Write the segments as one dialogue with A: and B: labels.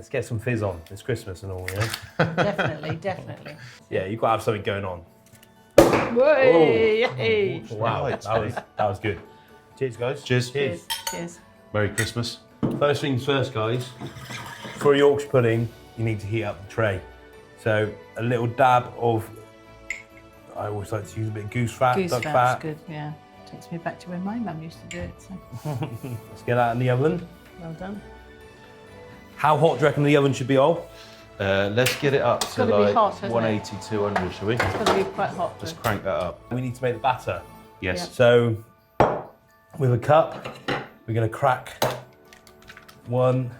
A: Let's get some fizz on. It's Christmas and all, you know?
B: Definitely, definitely.
A: Yeah, you've got to have something going on.
B: Whey!
A: Wow, that was good. Cheers, guys.
C: Cheers.
B: Cheers. Cheers.
C: Merry Christmas.
A: First things first, guys. For a Yorkshire pudding, you need to heat up the tray. So a little dab of, I always like to use a bit of goose fat,
B: Goose
A: duck
B: fat's
A: fat.
B: good, yeah. Takes me back to when my mum used to do it, so
A: Let's get that in the oven.
B: well done.
A: How hot do you reckon the oven should be, Ol?
C: Let's get it up to
B: gotta be
C: like
B: hot, hasn't it?
C: 180, 200, shall we?
B: It's got to be quite hot.
C: Let's crank that up.
A: We need to make the batter.
C: Yes.
A: So with a cup, we're going to crack 1,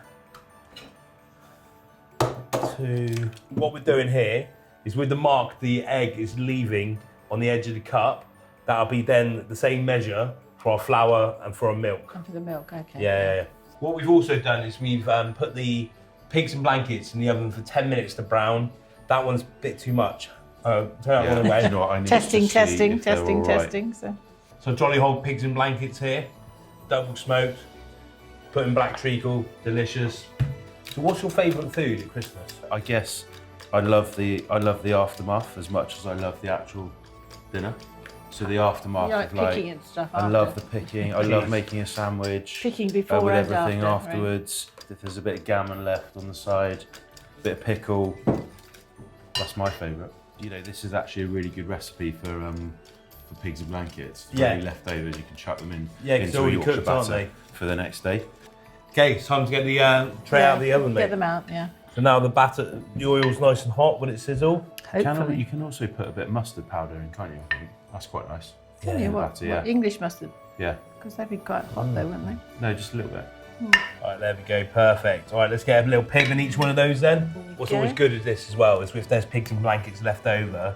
A: 2. What we're doing here is with the mark the egg is leaving on the edge of the cup, that'll be then the same measure for our flour and for our milk.
B: And for the milk, okay.
A: Yeah. What we've also done is we've put the pigs and blankets in the oven for 10 minutes to brown. That one's a bit too much. Turn that one away.
C: You know what, I need
B: Testing,
C: to see
B: testing,
C: if they're
B: testing,
C: all right.
B: testing.
A: So Jolly Hog pigs and blankets here, double smoked, put in black treacle, delicious. So what's your favourite food at Christmas?
C: I guess I love the aftermath as much as I love the actual dinner. So the aftermath
B: You like
C: of like,
B: picking and stuff
C: I
B: after.
C: love the picking. I love making a sandwich.
B: Picking before
C: with
B: and
C: everything
B: after, right?
C: afterwards. If there's a bit of gammon left on the side, a bit of pickle, that's my favourite. You know, this is actually a really good recipe for pigs and blankets.
A: Yeah.
C: Any leftovers, you can chuck them in
A: Yeah, 'cause
C: into
A: they're
C: a
A: already
C: Yorkshire
A: cooked, aren't
C: batter
A: they?
C: for the next day.
A: Okay, it's time to get the tray out of the oven, mate.
B: Get them out, yeah.
A: So now the batter, the oil's nice and hot when it sizzle.
B: Hopefully.
C: You can also put a bit of mustard powder in, can't you? I think that's quite nice.
B: Can you? What?
C: batter, yeah.
B: What, English mustard?
C: Yeah.
B: Because they'd be quite hot though, wouldn't they?
C: No, just a little bit.
A: All right, there we go, perfect. All right, let's get a little pig in each one of those then. What's
B: go.
A: always good at this as well is if there's pigs and blankets left over,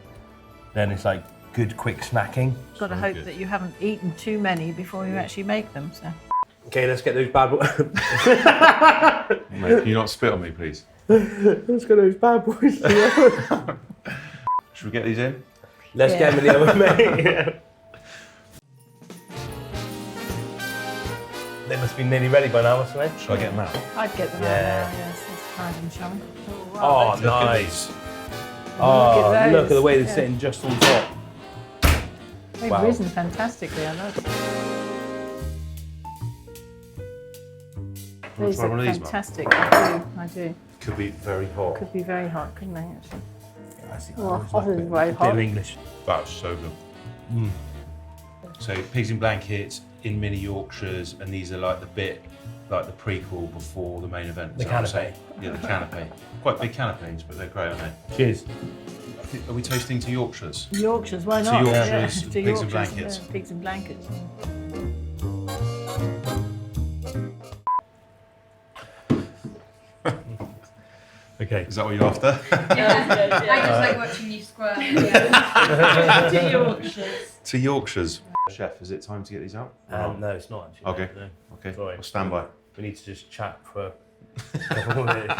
A: then it's like good quick snacking.
B: Got to hope that you haven't eaten too many before you actually make them. So.
A: Okay, let's get those bad boys.
C: Mate, can you not spit on me, please?
A: Let's get those bad boys.
C: Should we get these in?
A: Let's get them in the oven, mate. They must be nearly ready by now, mustn't they?
C: Should I get them out?
B: I'd get them
A: Yeah.
B: out now, yes. It's time and shine.
A: Oh,
C: Look at
A: nice.
C: these.
A: Oh,
B: Look at
A: look at the
B: those,
A: way they're
B: yeah.
A: sitting just on top.
B: They've
A: Wow.
B: risen fantastically, I love it.
C: Want
B: These
C: to try one
B: are
C: of these, Mark?
B: fantastic, I do.
C: Could be very hot.
B: Could be very hot, couldn't they, actually?
A: That's it.
B: Well,
A: I always
B: hot
A: like
B: is
A: a bit-
B: very
A: a bit
B: hot.
A: of English.
C: That's so good. So pigs in blankets in mini Yorkshires, and these are like the bit, like the prequel before the main event.
A: The
C: Is that what I'm
A: canapé.
C: saying? Yeah, the canapé. Quite big canapés, but they're great, aren't they?
A: Cheers.
C: Are we toasting to Yorkshires?
B: Yorkshires, why
C: To
B: not?
C: Yorkshires,
B: To
C: pigs and
B: Yorkshires,
C: blankets.
B: yeah, pigs and blankets.
A: Okay.
C: Is that what you're after?
D: I just like watching you squirm.
B: To Yorkshires.
C: To Yorkshires. Chef, is it time to get these out?
A: No, it's not actually.
C: Okay.
A: No.
C: Okay,
A: Sorry.
C: I'll stand by.
A: We need to just chat for a couple more minutes.